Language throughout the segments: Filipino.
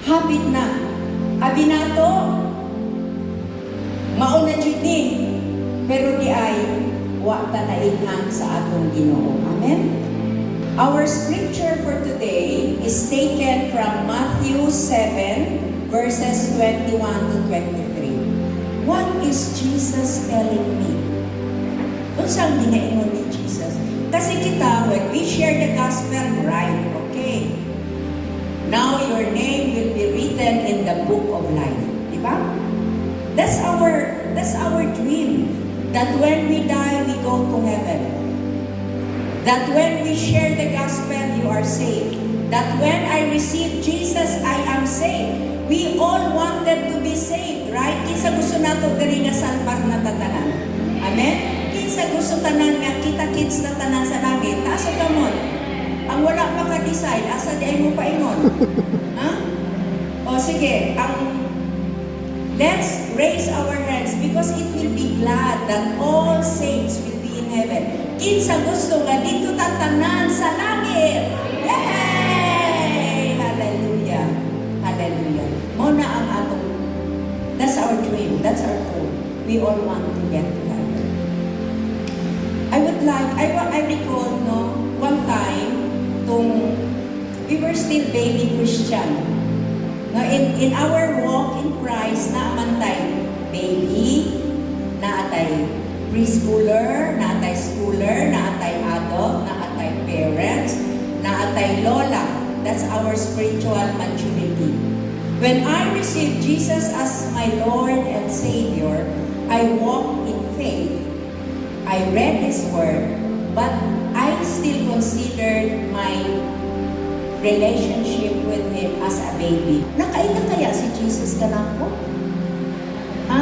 Habit na. Abinato, mauna jud ni, pero di ay wa ta nailhan sa atong Ginoo. Amen? Our scripture for today is taken from Matthew 7, verses 21 to 23. What is Jesus telling me? Kung saan ginaingon ni Jesus? Kasi kita, when we share the gospel, right, okay. Now your name will be written in the book of life. Diba? That's our dream. That when we die, we go to heaven. That when we share the gospel, you are saved. That when I receive Jesus, I am saved. We all wanted to be saved, right? Kinsa gusto nato diri nga salbar na tatanan. Amen? Kinsa gusto tanan nga kita-kits na tanan sa langit. Taas ka mo. Ang wala pa ka-decide, asa di ay mo paingon. Ha? O sige, let's raise our hands because it will be glad that all saints will be in heaven. Kinsa gusto nga dito tatanan sa langit. Yay! Hallelujah. Hallelujah. Muna ang atong, that's our dream, that's our goal. We all want to get to heaven. I recall, no, one time, we were still baby Christian. No, in our walk in Christ, naamantay baby, naatay preschooler, naatay schooler, naatay adult, naatay parents, naatay lola. That's our spiritual maturity. When I received Jesus as my Lord and Savior, I walked in faith. I read His Word, but I still considered my relationship with Him as a baby. Nakaila kaya si Jesus ka lang po? Ha?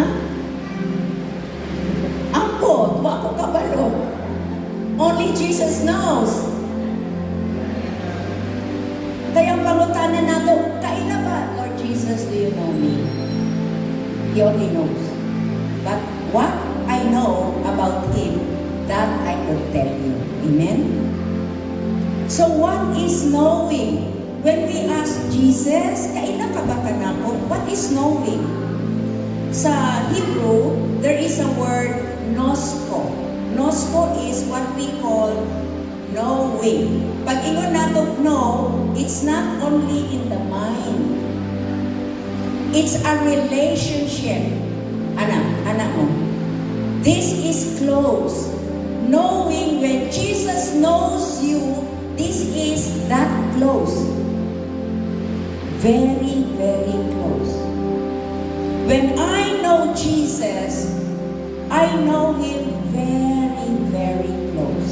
Ako, wa ko kabalo. Only Jesus knows. Kaya pangutanan nato, kaila ba, Lord Jesus, do you know me? He only knows. But what I know about Him, that I could tell you. Amen? So what is knowing? When we ask Jesus, kaila ka ba kanako? What is knowing? Sa Hebrew, there is a word, nosko. Nosko is what we call knowing. Pag ingon nato know, it's not only in the mind. It's a relationship. Anak mo. This is close. Knowing when Jesus knows you, this is that close. Very, very close. When I know Jesus, I know Him very, very close.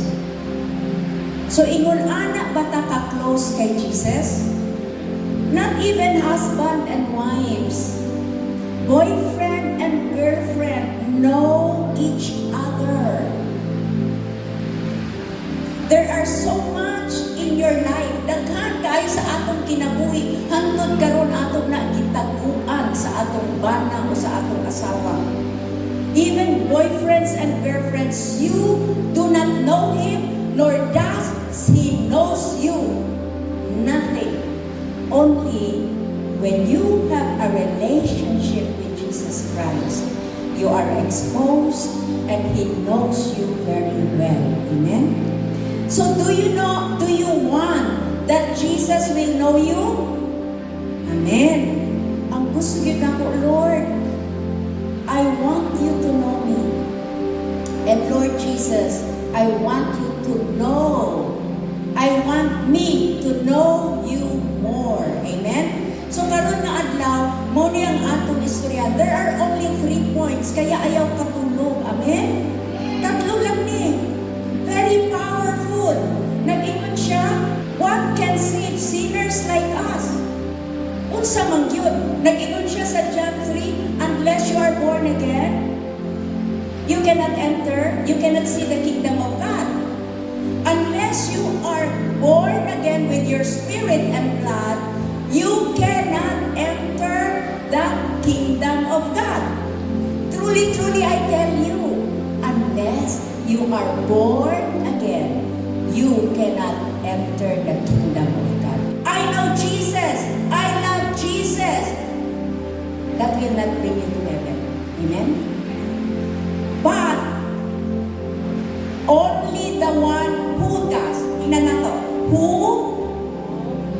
So, ingon anak bata ka close kay Jesus? Not even husband and wives. Boyfriend and girlfriend know each other. There are so much in your life daghan kay sa atong kinabuhi hangtod karon atong na gitaguan sa atong bana o sa atong asawa. Even boyfriends and girlfriends, you do not know Him, nor does He knows you. Nothing. Only when you have a relationship with Jesus Christ, you are exposed and He knows you very well. Amen? So do you want that Jesus will know you? Amen. Ang gusto yun ako, Lord, I want you to know me. And Lord Jesus, I want you to know. I want me to know you more. Amen? So karon nga adlaw, mo ni ang atong istorya. There are only 3 points, kaya ayaw katulog. Amen? Tatlo lang ni. Very powerful. Nag-ingon siya, what can save sinners like us? Unsa man gyud? Nag-ingon siya sa John 3, unless you are born again, you cannot enter, you cannot see the kingdom of God. Unless you are born again with your spirit and blood, you cannot enter the kingdom of God. Truly, truly, I tell you, unless you are born again, you cannot enter the kingdom of God. I know Jesus. I love Jesus. will not bring you to heaven. Amen? But, only the one who does. Tingnan na to. Who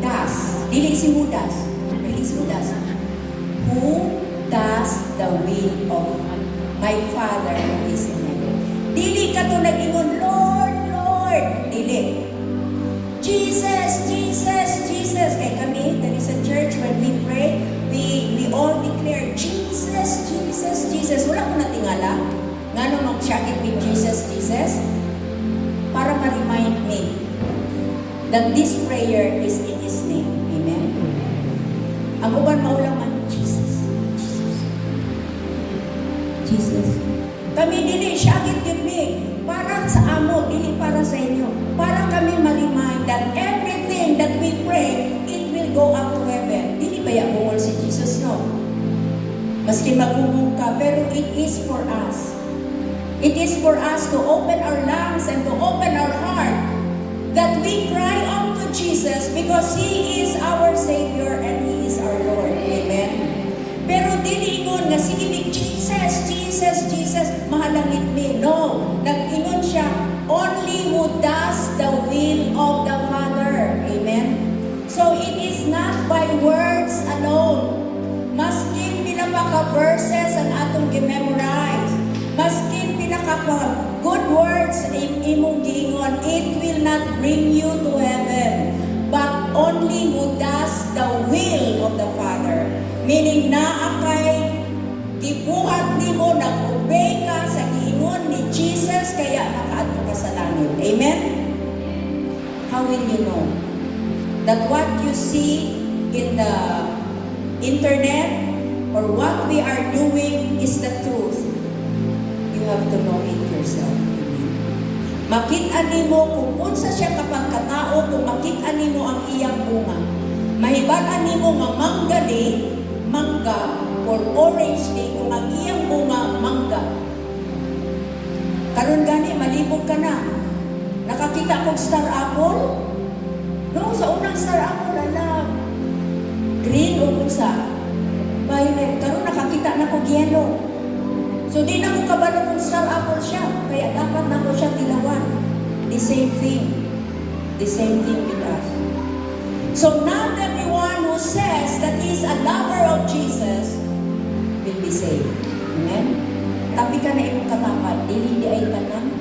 does. Dili si Judas. Dili si Judas. Who does the will of my Father who is in heaven. Dili ka to nag-ingon, Lord, Lord. Dili. Jesus, Jesus, Jesus. Kaya kami, there is a church when we pray, we all declare, Jesus, Jesus, Jesus. Wala ko natingala. Nga nung mag-shakit with Jesus, Jesus. Para ma-remind me that this prayer is in His name. Amen? Ang uban maulaman, Jesus, Jesus, Jesus. Kami dili, shakit with me. Para sa amo, dili para sa inyo. Para kami ma-remind that everything that we pray, it will go up to heaven. Dili ba bungol si Jesus, no? Maski magumong ka, pero it is for us. It is for us to open our lungs and to open our heart that we cry out to Jesus because He is our Savior and He is our Lord. Amen? Pero dili ingon nga sige big Jesus, Jesus, Jesus, mahalangit me. No. Nag-ingon siya, only who does the will of the Father. Amen? So it is not by words alone. Maskin pinapaka-verses ang atong gi-memorize. Maskin pinaka-good words imong giingon, it will not bring you to heaven. But only who does the will of the Father. Meaning naa kay gibuhat nimo, nag-obey ka sa giingon ni Jesus, kaya nakaadto ka sa langit. Amen? How will you know that what you see in the internet or what we are doing is the truth? You have to know it yourself. Amen? Makita nimo kung unsa siya kapag katao, kung makita nimo ang iyang bunga. Mahibatan nimo nga mangga ni, mangga, or orange ni, kung ang iyang bunga, mangga. Karon gani, malibog ka na. Nakakita kong star apple? No, sa unang star apple, ala, green o unsa? Violet. Karon nakakita na kong yellow. So di na ko kabalo kung star apple siya. Kaya dapat na ko siya tilawan. The same thing. The same thing with us. So not everyone who says that he's a lover of Jesus will be saved. Amen? Tapi ka na imong katapat. Dili di ay tanan.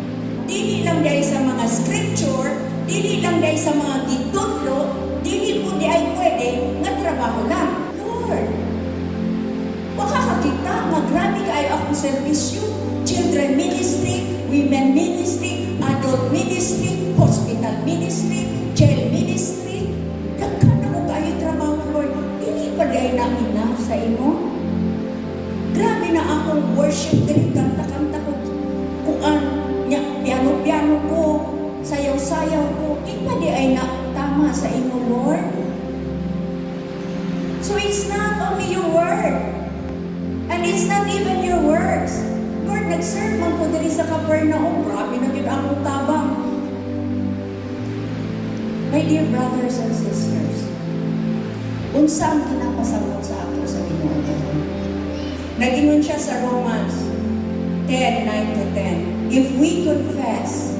Dili lang di ay sa mga scripture. Dili lang di ay sa mga gitutlo. Dili po di ay pwede nga trabaho lang. Lord, makakakita nga grabe kayo akong servisyo. Children ministry, women ministry, adult ministry, hospital ministry, child ministry. Daghan na ko kayo trabaho, Lord. Hindi pa dahil na enough sa imo. Grabe na akong worship diri, kanta-kanta ko. Piano-piano ko, sayaw-sayaw ko. Hindi pa di ay na tama sa imo, Lord. So it's not only your word. And it's not even your words. Lord, nag-serve man ko diri sa Capernaum. Grabe na yun akong tabang. My dear brothers and sisters, unsa ang kinapasabot sa ato sa Ginoo? Nag-ingon siya sa Romans 10:9-10. If we confess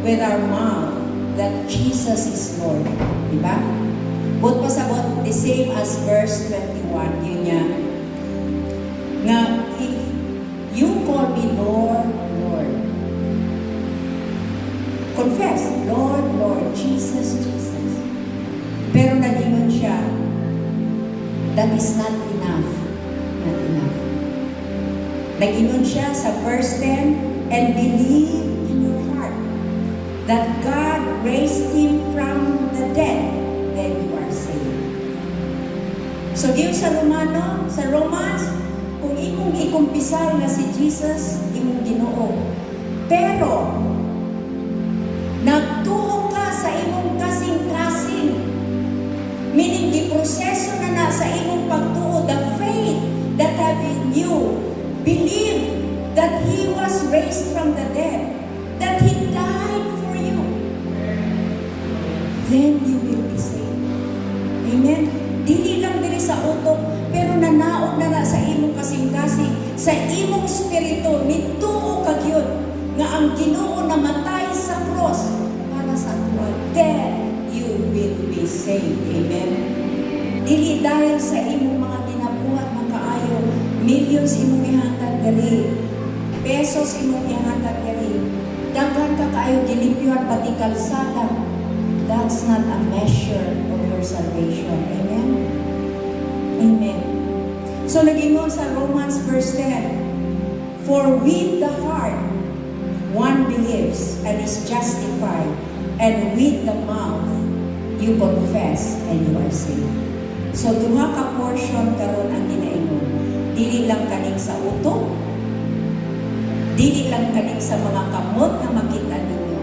with our mouth that Jesus is Lord, di ba? But pasabot, the same as verse 21, yun niya. Nga, if you call me Lord, Lord, confess, Lord, Lord, Jesus, Jesus. Pero nag-ingon siya, that is not enough. Not enough. Nag-ingon siya sa verse 10, and believe in your heart that God raised Him from the dead, then you are saved. So, diyo sa Romans, kung imong ikumpisal na si Jesus, imong Ginoo. Pero, nagtuo ka sa imong kasing-kasing. Meaning, di proseso na sa imong pagtuo, the faith that have in you. Believe that He was raised from the dead, that He died for you. Then you will be saved. Amen? Dili lang diri sa utok, pero nanaog na sa imong imong kasing-kasing, sa imong spirito, nituo ka gyud nga ang Ginoo namatay sa cross para sa ato. Then you will be saved. Amen. Dili dahil sa imong mga ginabuhat na kaayo, millions imong ihatag diri, pesos imong ihatag diri, daghan ka kaayo gilimpyuhan pati kalsada. That's not a measure of your salvation. Amen? Amen. So, nagingon sa Romans verse 10, for with the heart, one believes and is justified, and with the mouth, you confess and you are saved. So, duha ka portion karon ang ginaingon. Dili lang kaning sa utok, dili lang kaning sa mga kamot na makita ninyo,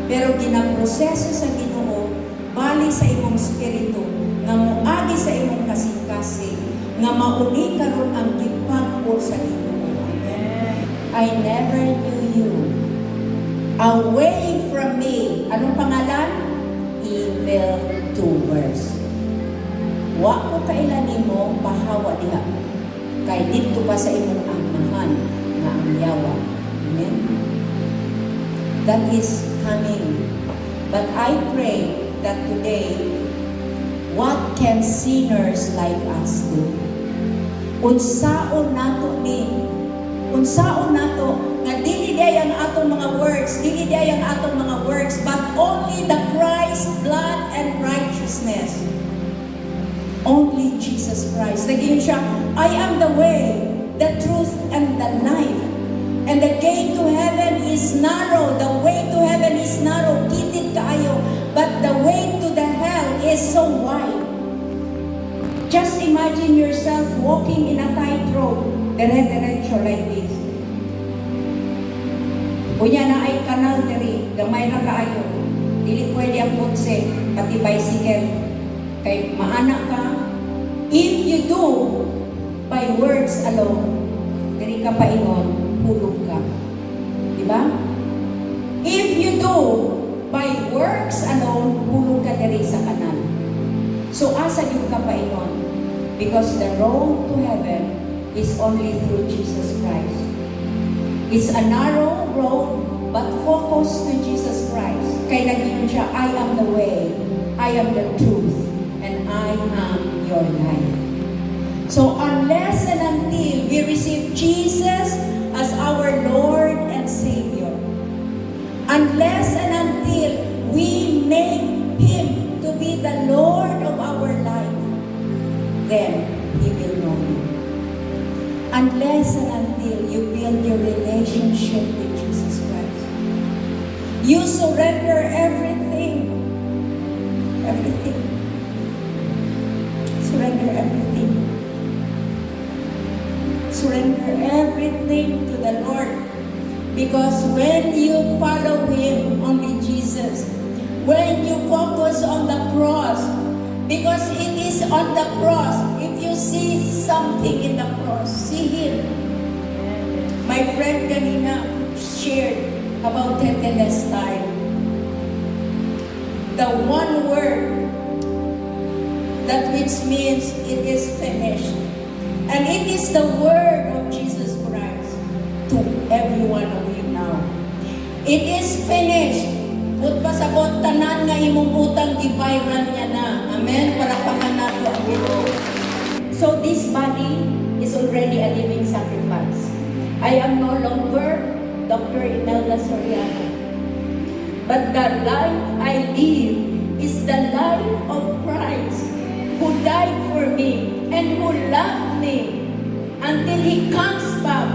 pero ginaproseso sa Ginoo bali sa imong spirito nga moagi sa imong kasing-kasing nga mauni karon ang gipagpol sa Ginoo. Amen. I never knew you. Away from me. Anong pangalan? Evil doers. Wa ko kailan nimo pahawa diha. Kay didto pa sa imong amahan nga ang yawa. Amen. That is coming. But I pray that today, what can sinners like us do? Unsaon nato ni? Unsaon nato nga dili day ang atong mga works, dili day ang atong mga works, but only the Christ blood and righteousness. Only Jesus Christ. Naging siya, I am the way, the truth, and the life. And the gate to heaven is narrow. The way to heaven is narrow. Kitid kaayo. But the way to the hell is so wide. Just imagine yourself walking in a tightrope. Dire-diretso like this. Unya na ay kanal diri. Gamay na kaayo. Dili pwede ang kotse, pati bicycle. Kay maana ka. If you do by words alone, diri ka paingon, hulog ka. Diba? If you do by works alone, hulog ka diri sa kanal. So asa yung ka paingon? Because the road to heaven is only through Jesus Christ. It's a narrow road, but focus to Jesus Christ. Kay naging siya, I am the way, I am the truth, and I am your life. So unless and until we receive Jesus as our Lord and Savior, unless and until we make Him to be the Lord of our life, then He will know you. Unless and until you build your relationship with Jesus Christ, you surrender everything. Everything. Surrender everything. Surrender everything to the Lord. Because when you follow Him, only Jesus, when you focus on the cross, because it is on the cross, if you see something in the cross, see Him. My friend kanina shared about Tetelestai. The one word that which means it is finished. And it is the word of Jesus Christ to every one of you now. It is finished. Put pa sa bot, tanan nga imong utang, gibayran niya na. Amen? Palakpakan nato ang Ginoo. So this body is already a living sacrifice. I am no longer Dr. Imelda Soriano. But the life I live is the life of Christ, who died for me and who loved me until He comes back.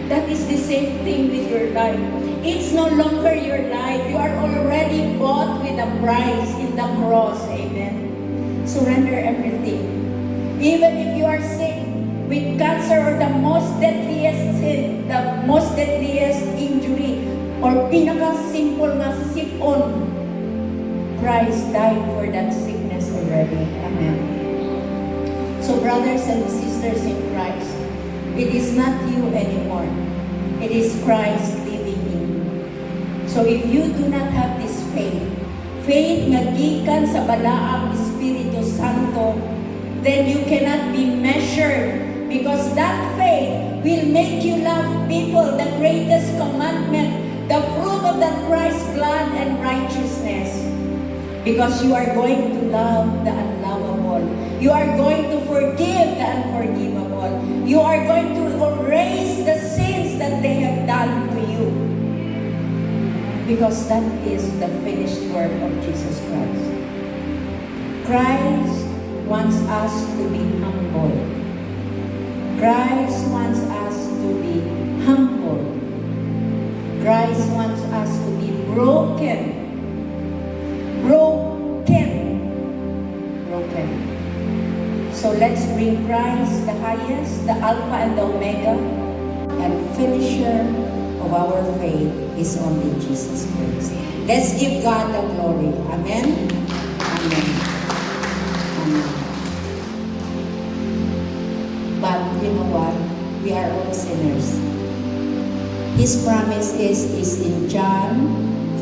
That is the same thing with your life. It's no longer your life. You are already bought with a price in the cross. Amen. Surrender everything. Even if you are sick with cancer or the most deadliest sin, the most deadliest injury, or pinaka-simple nga sipon, Christ died for that sickness already. Amen. So brothers and sisters in Christ, it is not you anymore. It is Christ living in you. So if you do not have this faith nga gikan sa balaang Espiritu Santo, then you cannot be measured. Because that faith will make you love people, the greatest commandment, the fruit of that Christ's blood and righteousness. Because you are going to love the unlovable. You are going to forgive the unforgivable. You are going to erase the sins that they have done to you. Because that is the finished work of Jesus Christ. Christ wants us to be humble. Christ wants us to be humble. Christ wants us to be broken. Broken. So let's bring Christ the highest, the Alpha and the Omega, and finisher of our faith is only Jesus Christ. Let's give God the glory. Amen. Amen. Amen. But you know what? We are all sinners. His promise is in John,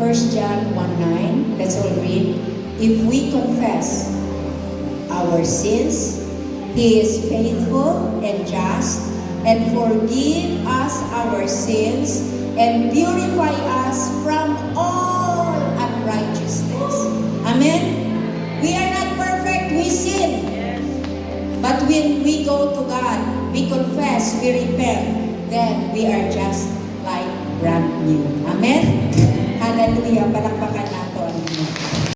1 John 1:9. Let's all read. If we confess our sins, He is faithful and just and forgive us our sins and purify us from all unrighteousness. Amen? We are not perfect, we sin. But when we go to God, we confess, we repent, then we are just like brand new. Amen? Hallelujah. Palakpakan